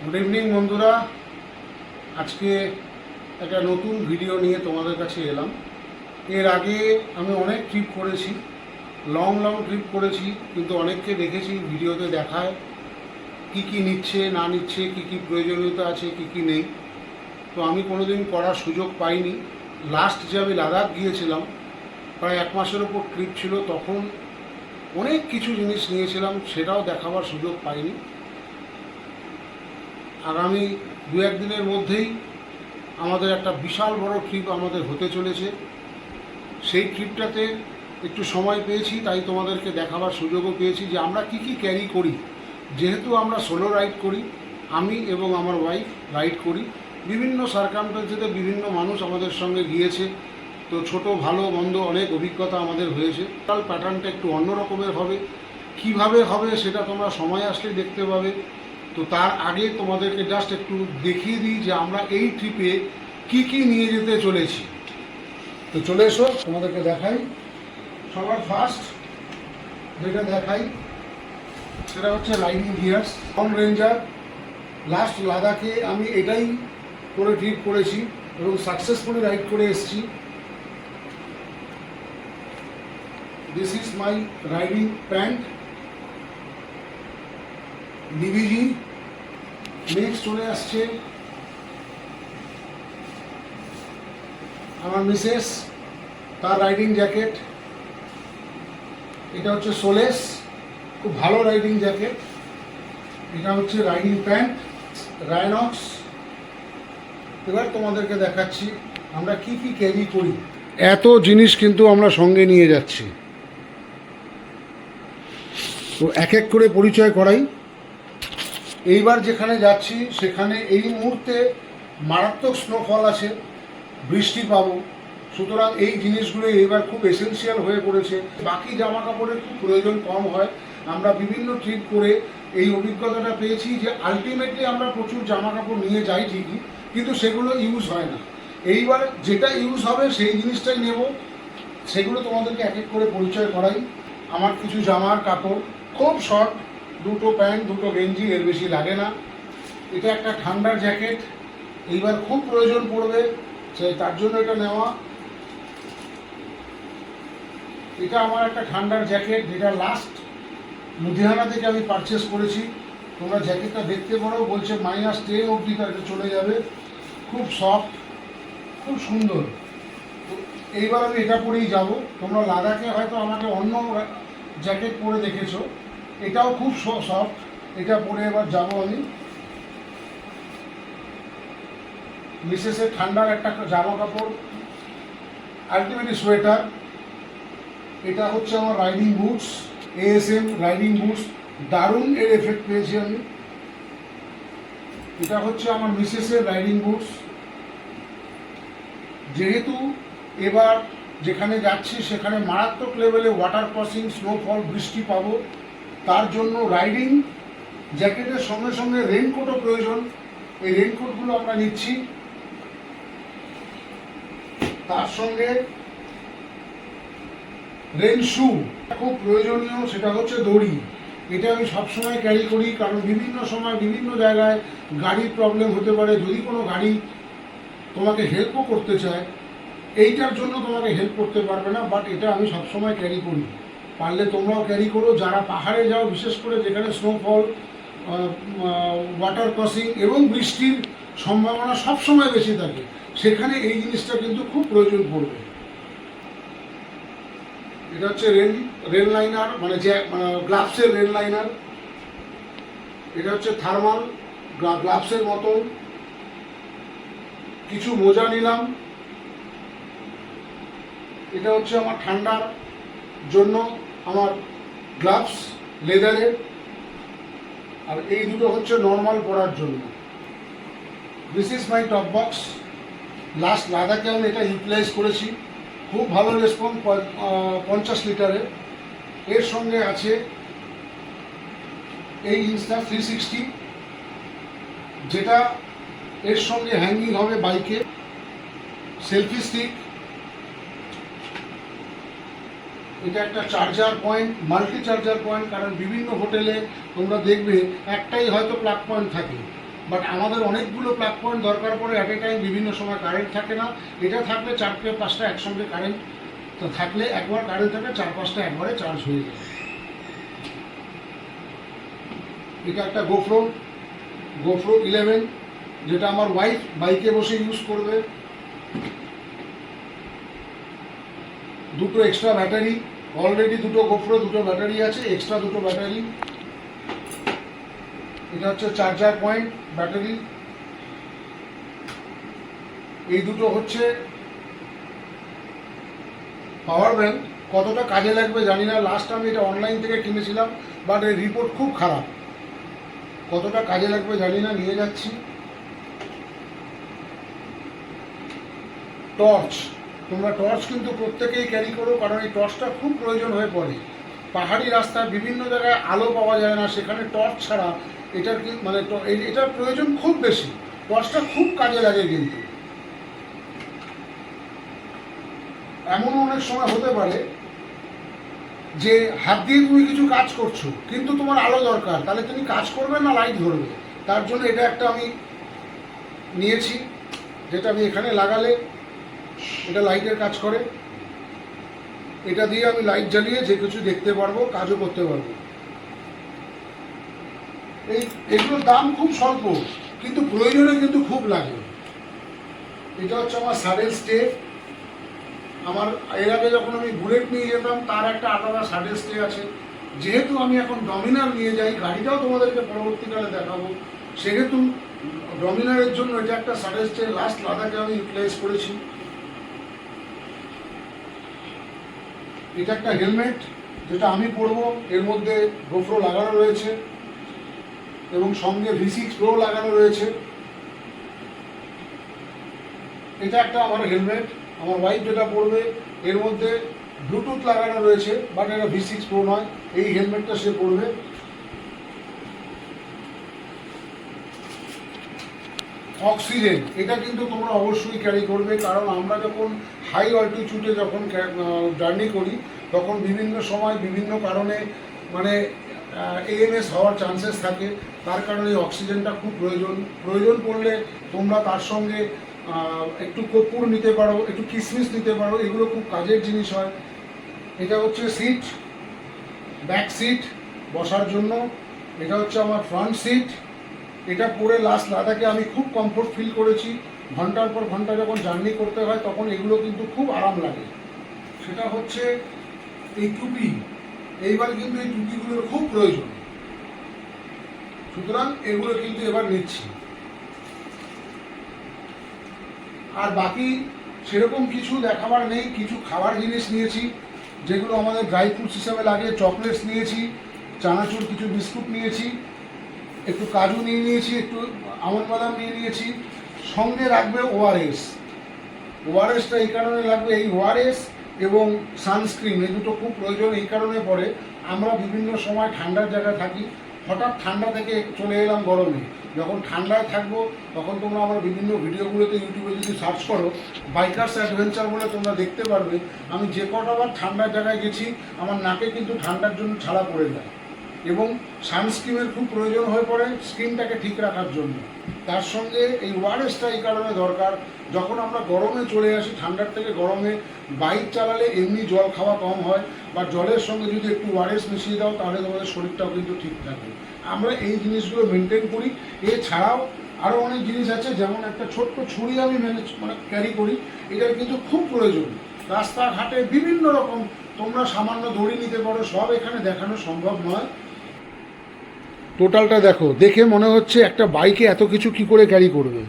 Good evening বন্ধুরা, আজকে একটা নতুন ভিডিও নিয়ে তোমাদের কাছে এলাম। এর আগে আমি অনেক ট্রিপ করেছি, লং ট্রিপ করেছি, কিন্তু অনেককে দেখেছি ভিডিওতে দেখায় কি কি নিচ্ছে না নিচ্ছে, কি কি প্রয়োজনীয়তা আছে, কি কি নেই। তো আমি কোনোদিন করার সুযোগ পাইনি। লাস্ট যে আমি লাদাখ গিয়েছিলাম, প্রায় 1 মাসের ওপর ট্রিপ ছিল, তখন অনেক কিছু জিনিস নিয়েছিলাম, সেটাও দেখাবার সুযোগ পাইনি। আগামী 2-1 দিনের মধ্যেই আমাদের একটা বিশাল বড় ট্রিপ আমাদের হতে চলেছে। সেই ট্রিপটাতে একটু সময় পেয়েছি, তাই তোমাদেরকে দেখাবার সুযোগও পেয়েছি যে আমরা কি কি ক্যারি করি। যেহেতু আমরা সোলো রাইড করি, আমি এবং আমার ওয়াইফ রাইড করি, বিভিন্ন সার্কামস্ট্যান্সেতে বিভিন্ন মানুষ আমাদের সঙ্গে গিয়েছে, তো ছোট ভালো মন্দ অনেক অভিজ্ঞতা আমাদের হয়েছে। টোটাল প্যাটার্নটা একটু অন্য রকমের হবে, কিভাবে হবে সেটা তোমরা সময় আসলেই দেখতে পাবে। তো তার আগে তোমাদেরকে জাস্ট একটু দেখিয়ে দিই যে আমরা এই ট্রিপে কি কি নিয়ে যেতে চলেছি। তো চলে এসো, তোমাদেরকে দেখাই। সবার ফার্স্ট যেটা দেখাই সেটা হচ্ছে riding gears. Long ranger. Last লাদাখে আমি এটাই করে ট্রিপ করেছি এবং সাকসেসফুলি রাইড করে এসেছি। This is my riding pant, ডিভিজি। নেক্সট চলে আসছে আমার মিসেস, তার রাইডিং জ্যাকেট। এটা হচ্ছে সোলেস, খুব ভালো রাইডিং জ্যাকেট। এটা হচ্ছে রাইডিং প্যান্ট, রাইনক্স। এবার তোমাদেরকে দেখাচ্ছি আমরা কি কি ক্যারি করি। এত জিনিস কিন্তু আমরা সঙ্গে নিয়ে যাচ্ছি, তো এক এক করে পরিচয় করাই। এইবার যেখানে যাচ্ছি সেখানে এই মুহূর্তে মারাত্মক স্নোফল আছে, বৃষ্টি পাবো, সুতরাং এই জিনিসগুলো এইবার খুব এসেন্সিয়াল হয়ে পড়েছে। বাকি জামা কাপড়ের খুব প্রয়োজন কম হয়। আমরা বিভিন্ন ট্রিপ করে এই অভিজ্ঞতাটা পেয়েছি যে আলটিমেটলি আমরা প্রচুর জামা কাপড় নিয়ে যাই ঠিকই, কিন্তু সেগুলো ইউজ হয় না। এইবার যেটা ইউজ হবে সেই জিনিসটাই নেব, সেগুলো তোমাদেরকে এক এক করে পরিচয় করাই। আমার কিছু জামার কাপড় খুব শর্ট, 2টো প্যান্ট 2টো গেঞ্জি, এর বেশি লাগে না। এটা একটা ঠান্ডার জ্যাকেট, এইবার খুব প্রয়োজন পড়বে, তার জন্য এটা নেওয়া। এটা আমার একটা ঠান্ডার জ্যাকেট, যেটা লাস্ট লুধিয়ানা থেকে আমি পারচেস করেছি। তোমরা জ্যাকেটটা দেখতে পারো, বলছে -10 অবধি তাকে চলে যাবে। খুব সফট, খুব সুন্দর। তো এইবার আমি এটা পরেই যাব। তোমরা লাদাখে হয়তো আমাকে অন্য জ্যাকেট পরে দেখেছো, এটাও খুব সফট। এটা পরে এবার যাব আমি। মিসেসের ঠান্ডার একটা জামা কাপড়, আলটিমেটলি সোয়েটার। এটা হচ্ছে আমার riding boots, ASM riding boots, দারুণ এর এফেক্ট পেয়েছি আমি। এটা হচ্ছে আমার মিসেসের রাইডিং বুটস। যেহেতু এবার যেখানে যাচ্ছি সেখানে মারাত্মক লেভেলে ওয়াটার ক্রসিং, স্নোফল, বৃষ্টি পাবো, তার জন্য রাইডিং জ্যাকেটের সঙ্গে সঙ্গে রেনকোটও প্রয়োজন। এই রেনকোটগুলো আমরা নিচ্ছি। তার সঙ্গে রেন শু খুব প্রয়োজনীয়, সেটা হচ্ছে দড়ি। এটা আমি সবসময় ক্যারি করি, কারণ বিভিন্ন সময় বিভিন্ন জায়গায় গাড়ির প্রবলেম হতে পারে। যদি কোনো গাড়ি তোমাকে হেল্পও করতে চায়, এইটার জন্য তোমাকে হেল্প করতে পারবে না, বাট এটা আমি সবসময় ক্যারি করি। পারলে তোমরাও ক্যারি করো। যারা পাহাড়ে যাও, বিশেষ করে যেখানে স্নোফল, ওয়াটার ক্রসিং এবং বৃষ্টির সম্ভাবনা সবসময় বেশি থাকে, সেখানে এই জিনিসটা কিন্তু খুব প্রয়োজন পড়বে। এটা হচ্ছে রেন লাইনার, মানে গ্লাভসের রেন লাইনার। এটা হচ্ছে থার্মাল গ্লাভসের মতন। কিছু মোজা নিলাম। এটা হচ্ছে আমার ঠান্ডার জন্য আমার গ্লাভস, লেদারের। আর এই দুটো হচ্ছে নর্মাল পরার জন্য। This is my top box. Last লাদাখে আমি এটা ইউটিলাইজ করেছি, খুব ভালো রেসপন্স, 50 লিটারের। এর সঙ্গে আছে এই ইনস্টা 360, যেটা এর সঙ্গে হ্যাঙ্গিং হবে বাইকে। সেলফি স্টিক, এটা একটা charger point, multi charger point, কারণ বিভিন্ন হোটেলে তোমরা দেখবে একটাই হয়তো প্লাগ পয়েন্ট থাকে, বাট আমাদের অনেকগুলো প্লাগ পয়েন্ট দরকার পড়ে অ্যাট এ টাইম, বিভিন্ন সময় কারেন্ট থাকে না। এটা থাকলে 4-5টা একসঙ্গে কারেন্ট থাকলে, একবার কারেন্ট থাকলে 4-5টা একবারে চার্জ হয়ে যায়। এটা একটা গোপ্রো 11, যেটা আমার ওয়াইফ বাইকে বসে ইউজ করবে। দুটো এক্সট্রা ব্যাটারি, অলরেডি দুটো গোপ্রো দুটো ব্যাটারি আছে, এক্সট্রা দুটো ব্যাটারি। এটা হচ্ছে চার্জার পয়েন্ট ব্যাটারি। এই দুটো হচ্ছে পাওয়ার ব্যাংক। কতটা কাজে লাগবে জানি না, লাস্ট আমি এটা অনলাইন থেকে কিনেছিলাম, বাট এর রিপোর্ট খুব খারাপ। কতটা কাজে লাগবে জানি না, নিয়ে যাচ্ছি। টর্চ, তোমরা টর্চ কিন্তু প্রত্যেকেই ক্যারি করো, কারণ এই টর্চটা খুব প্রয়োজন হয়ে পড়ে। পাহাড়ি রাস্তায় বিভিন্ন জায়গায় আলো পাওয়া যায় না, সেখানে টর্চ ছাড়া এটার মানে এটার প্রয়োজন খুব বেশি। টর্চটা খুব কাজে লাগে। কিন্তু এমনও অনেক সময় হতে পারে যে হাত দিয়ে তুমি কিছু কাজ করছো, কিন্তু তোমার আলো দরকার, তাহলে তুমি কাজ করবে না লাইট ধরবে। তার জন্য এটা একটা আমি নিয়েছি, যেটা আমি এখানে লাগালে এটা লাইটের কাজ করে। এটা দিয়ে আমি লাইট জ্বালিয়ে যে কিছু দেখতে পারবো, কাজও করতে পারবো। এগুলোর দাম খুব স্বল্প, কিন্তু প্রয়োজনে কিন্তু খুব লাগে। এটা হচ্ছে আমার সাডেল স্টে। আমার এর আগে যখন আমি বুলেট নিয়ে যেতাম, তার একটা আলাদা সাডেল স্টে আছে। যেহেতু আমি এখন ডমিনার নিয়ে যাই, গাড়িটাও তোমাদেরকে পরবর্তীকালে দেখাবো, সেহেতু ডমিনারের জন্য এটা একটা সাডেল স্টে লাস্ট লাদাখে আমি ইউটিলাইজ করেছি। এটা একটা হেলমেট, যেটা আমি পরবো। এর মধ্যে গোপ্রো লাগানো রয়েছে এবং সঙ্গে V6 Pro লাগানো রয়েছে। এটা একটা আমার হেলমেট, আমার ওয়াইফ যেটা পরবে, এর মধ্যে ব্লুটুথ লাগানো রয়েছে, বাট এটা V6 Pro নয়। এই হেলমেটটা সে পরবে। অক্সিজেন, এটা কিন্তু তোমরা অবশ্যই ক্যারি করবে, কারণ আমরা যখন হাই অল্টিটিউডে যখন জার্নি করি, তখন বিভিন্ন সময় বিভিন্ন কারণে মানে ALS হওয়ার চান্সেস থাকে। তার কারণে এই অক্সিজেনটা খুব প্রয়োজন পড়লে তোমরা তার সঙ্গে একটু কর্পূর নিতে পারো, একটু কিশমিশ নিতে পারো, এগুলো খুব কাজের জিনিস হয়। এটা হচ্ছে সিট, ব্যাক সিট বসার জন্য। এটা হচ্ছে আমার ফ্রন্ট সিট। এটা পরে লাস্ট লাদাখে আমি খুব কমফোর্ট ফিল করেছি। ঘন্টার পর ঘন্টা যখন জার্নি করতে হয়, তখন এগুলো কিন্তু খুব আরাম লাগে। সেটা হচ্ছে এই টুপি। এইবার কিন্তু এই টুপিগুলোর খুব প্রয়োজন, সুতরাং এগুলো কিন্তু এবার নিচ্ছি। আর বাকি সেরকম কিছু দেখাবার নেই। কিছু খাবার জিনিস নিয়েছি, যেগুলো আমাদের ড্রাই ফ্রুটস হিসাবে লাগে। চকলেটস নিয়েছি, চানাচুর কিছু বিস্কুট নিয়েছি, একটু কাজু নিয়ে নিয়েছি, একটু আমন্ড বাদাম নিয়ে নিয়েছি। সঙ্গে রাখবে ওআরএসটা এই কারণে লাগবে, এই ওআরএস এবং সানস্ক্রিন, এই দুটো খুব প্রয়োজন। এই কারণে পরে আমরা বিভিন্ন সময় ঠান্ডার জায়গায় থাকি, হঠাৎ ঠান্ডা থেকে চলে এলাম গরমে। যখন ঠান্ডায় থাকবো, তখন তোমরা আমার বিভিন্ন ভিডিওগুলোতে ইউটিউবে যদি সার্চ করো বাইকার্স অ্যাডভেঞ্চার বলে, তোমরা দেখতে পারবে আমি যে কটাবার ঠান্ডার জায়গায় গেছি, আমার নাকে কিন্তু ঠান্ডার জন্য ছাড়া পড়ে যায়। এবং সানস্ক্রিনের খুব প্রয়োজন হয়ে পড়ে স্কিনটাকে ঠিক রাখার জন্য। তার সঙ্গে এই ওআরএসটা এই কারণে দরকার, যখন আমরা গরমে চলে আসি, ঠান্ডার থেকে গরমে বাইক চালালে এমনি জল খাওয়া কম হয়, বা জলের সঙ্গে যদি একটু ওআরএস মিশিয়ে দাও, তাহলে তোমাদের শরীরটাও কিন্তু ঠিক থাকে। আমরা এই জিনিসগুলো মেনটেন করি। এছাড়াও আরও অনেক জিনিস আছে, যেমন একটা ছোট্ট ছুরি আমি ক্যারি করি। এটার কিন্তু খুব প্রয়োজন। রাস্তাঘাটে বিভিন্ন রকম তোমরা সামান্য দড়ি নিতে পারো, সব এখানে দেখানো সম্ভব নয়। টোটালটা দেখো, দেখে মনে হচ্ছে একটা বাইকে এত কিছু কি করে ক্যারি করবে,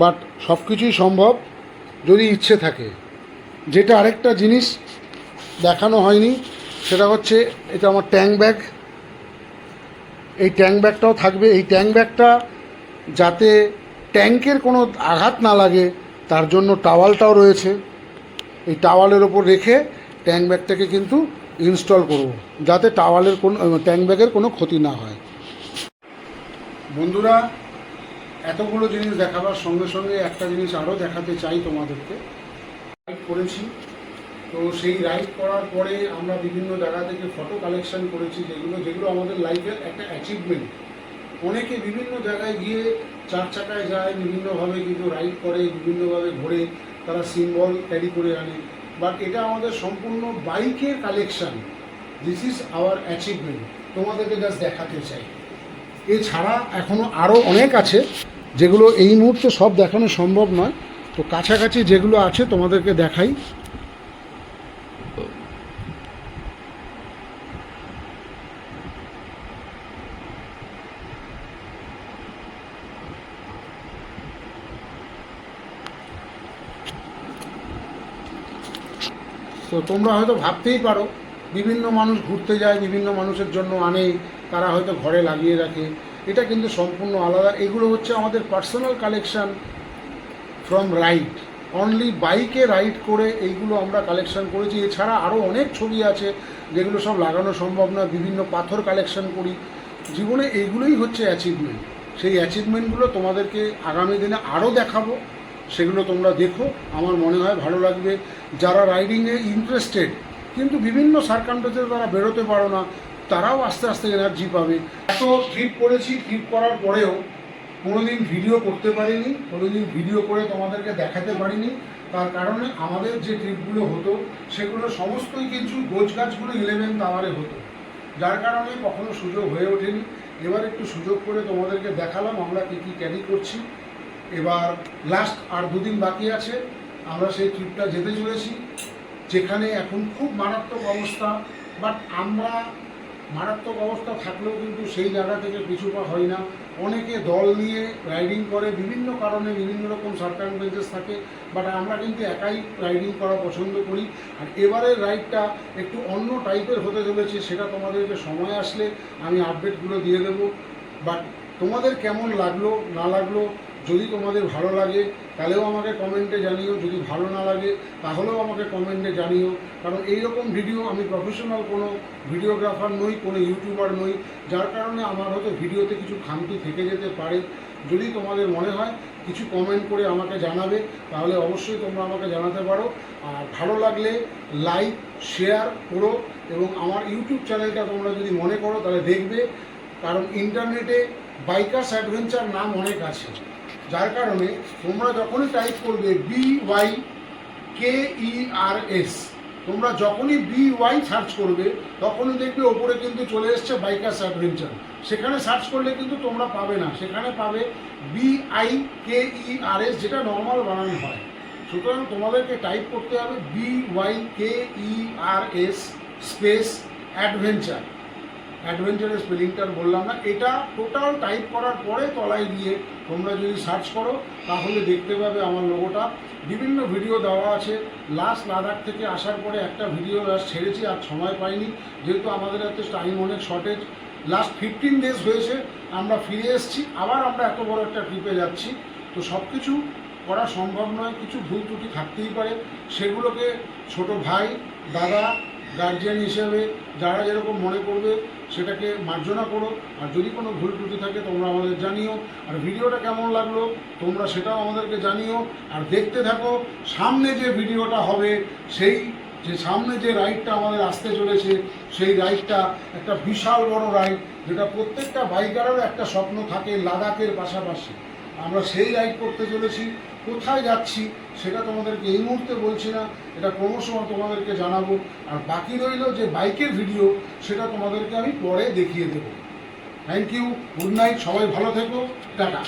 বাট সব কিছুই সম্ভব যদি ইচ্ছে থাকে। যেটা আরেকটা জিনিস দেখানো হয়নি, সেটা হচ্ছে এটা আমার ট্যাঙ্ক ব্যাগ। এই ট্যাঙ্ক ব্যাগটাও থাকবে। এই ট্যাঙ্ক ব্যাগটা যাতে ট্যাঙ্কের কোনো আঘাত না লাগে, তার জন্য টাওয়ালটাও রয়েছে। এই টাওয়ালের ওপর রেখে ট্যাঙ্ক ব্যাগটাকে কিন্তু ইনস্টল করব, যাতে টাওয়ালের কোনো ট্যাঙ্ক ব্যাগের কোনো ক্ষতি না হয়। বন্ধুরা, এতগুলো জিনিস দেখাবার সঙ্গে সঙ্গে একটা জিনিস আরও দেখাতে চাই তোমাদেরকে। রাইড করেছি, তো সেই রাইড করার পরে আমরা বিভিন্ন জায়গা থেকে ফটো কালেকশন করেছি, যেগুলো আমাদের লাইফের একটা অ্যাচিভমেন্ট। অনেকে বিভিন্ন জায়গায় গিয়ে 4 চাকায় যায়, বিভিন্নভাবে কিন্তু রাইড করে, বিভিন্নভাবে ঘোরে, তারা সিম্বল ক্যারি করে আনে। বাট এটা আমাদের সম্পূর্ণ বাইকের collection. This is our achievement, তোমাদেরকে জাস্ট দেখাতে চাই। এছাড়া এখনও আরও অনেক আছে, যেগুলো এই মুহূর্তে সব দেখানো সম্ভব নয়। তো কাছাকাছি যেগুলো আছে তোমাদেরকে দেখাই। তো তোমরা হয়তো ভাবতেই পারো, বিভিন্ন মানুষ ঘুরতে যায়, বিভিন্ন মানুষের জন্য আনে, তারা হয়তো ঘরে লাগিয়ে রাখে। এটা কিন্তু সম্পূর্ণ আলাদা। এগুলো হচ্ছে আমাদের personal collection from ride, only বাইকে রাইড করে এইগুলো আমরা কালেকশান করেছি। এছাড়া আরও অনেক ছবি আছে যেগুলো সব লাগানো সম্ভব না। বিভিন্ন পাথর কালেকশান করি। জীবনে এইগুলোই হচ্ছে অ্যাচিভমেন্ট। সেই অ্যাচিভমেন্টগুলো তোমাদেরকে আগামী দিনে আরও দেখাবো, সেগুলো তোমরা দেখো, আমার মনে হয় ভালো লাগবে। যারা রাইডিংয়ে ইন্টারেস্টেড কিন্তু বিভিন্ন সার্কামস্ট্যান্সে তারা বেরোতে পারো না, তারাও আস্তে আস্তে এনার্জি পাবে। এত ট্রিপ করেছি, ট্রিপ করার পরেও কোনোদিন ভিডিও করতে পারিনি, কোনোদিন ভিডিও করে তোমাদেরকে দেখাতে পারিনি। তার কারণে আমাদের যে ট্রিপগুলো হতো সেগুলো সমস্তই কিছু গোছগাছগুলো 11th আওয়ারে হতো, যার কারণে কখনো সুযোগ হয়ে ওঠেনি। এবার একটু সুযোগ করে তোমাদেরকে দেখালাম আমরা কী কী ক্যারি করছি। এবার লাস্ট আর 2 দিন বাকি আছে, আমরা সেই ট্রিপটা যেতে চলেছি, যেখানে এখন খুব মারাত্মক অবস্থা। বাট আমরা মারাত্মক অবস্থা থাকলেও কিন্তু সেই জায়গা থেকে পিছু পা হয় না। অনেকে দল নিয়ে রাইডিং করে, বিভিন্ন কারণে বিভিন্ন রকম সার্কামস্ট্যান্সেস থাকে। বাট আমরা কিন্তু একাই রাইডিং করা পছন্দ করি। আর এবারের রাইডটা একটু অন্য টাইপের হতে চলেছে, সেটা তোমাদেরকে সময় আসলে আমি আপডেটগুলো দিয়ে দেবো। বাট তোমাদের কেমন লাগলো না লাগলো, যদি তোমাদের ভালো লাগে তাহলেও আমাকে কমেন্টে জানিও, যদি ভালো না লাগে তাহলেও আমাকে কমেন্টে জানিও। কারণ এইরকম ভিডিও, আমি প্রফেশনাল কোনো ভিডিওগ্রাফার নই, কোনো ইউটিউবার নই, যার কারণে আমার হয়তো ভিডিওতে কিছু খামতি থেকে যেতে পারে। যদি তোমাদের মনে হয় কিছু কমেন্ট করে আমাকে জানাবে, তাহলে অবশ্যই তোমরা আমাকে জানাতে পারো। আর ভালো লাগলে লাইক শেয়ার করো, এবং আমার ইউটিউব চ্যানেলটা তোমরা যদি মনে করো তাহলে দেখবে। কারণ ইন্টারনেটে বাইকার্স অ্যাডভেঞ্চার নাম অনেক আছে, যার কারণে তোমরা যখনই টাইপ করবে BYKERS, তোমরা যখনই BY সার্চ করবে তখনই দেখবে ওপরে কিন্তু চলে এসছে বাইকার্স অ্যাডভেঞ্চার। সেখানে সার্চ করলে কিন্তু তোমরা পাবে না, সেখানে পাবে BIKERS, যেটা নর্মাল বানানো হয়। সুতরাং তোমাদেরকে টাইপ করতে হবে BYKERS স্পেস অ্যাডভেঞ্চার। অ্যাডভেঞ্চারের স্পেলিংটা বললাম না। এটা টোটাল টাইপ করার পরে তলায় গিয়ে তোমরা যদি সার্চ করো তাহলে দেখতে পাবে আমার লোগোটা। বিভিন্ন ভিডিও দেওয়া আছে। লাস্ট লাদাখ থেকে আসার পরে একটা ভিডিও লাস্ট ছেড়েছি, আর সময় পাইনি, যেহেতু আমাদের হাতে টাইম অনেক শর্টেজ। লাস্ট 15 ডেজ হয়েছে আমরা ফিরে এসেছি, আবার আমরা এত বড় একটা ট্রিপে যাচ্ছি। তো সব কিছু করা সম্ভব নয়, কিছু ভুল ত্রুটি থাকতেই পারে। সেগুলোকে ছোট ভাই, দাদা, গার্জিয়ান হিসেবে যারা যেরকম মনে করবে সেটাকে মার্জনা করো। আর যদি কোনো ভুল ত্রুটি থাকে তোমরা আমাদের জানিও। আর ভিডিওটা কেমন লাগলো তোমরা সেটাও আমাদেরকে জানিও। আর দেখতে থাকো সামনে যে ভিডিওটা হবে, সেই যে সামনে যে রাইডটা আমাদের আসতে চলেছে, সেই রাইডটা একটা বিশাল বড় রাইড, যেটা প্রত্যেকটা বাইকারের একটা স্বপ্ন থাকে লাদাখের পাশাপাশি। আমরা সেই রাইড করতে চলেছি। কোথায় যাচ্ছি সেটা তোমাদেরকে এই মুহূর্তে বলছি না, এটা ক্রমশ তোমাদেরকে জানাবো। আর বাকি রইল যে বাইকের ভিডিও, সেটা তোমাদেরকে আমি পরে দেখিয়ে দেবো। থ্যাংক ইউ, গুড নাইট, সবাই ভালো থেকো, টাটা।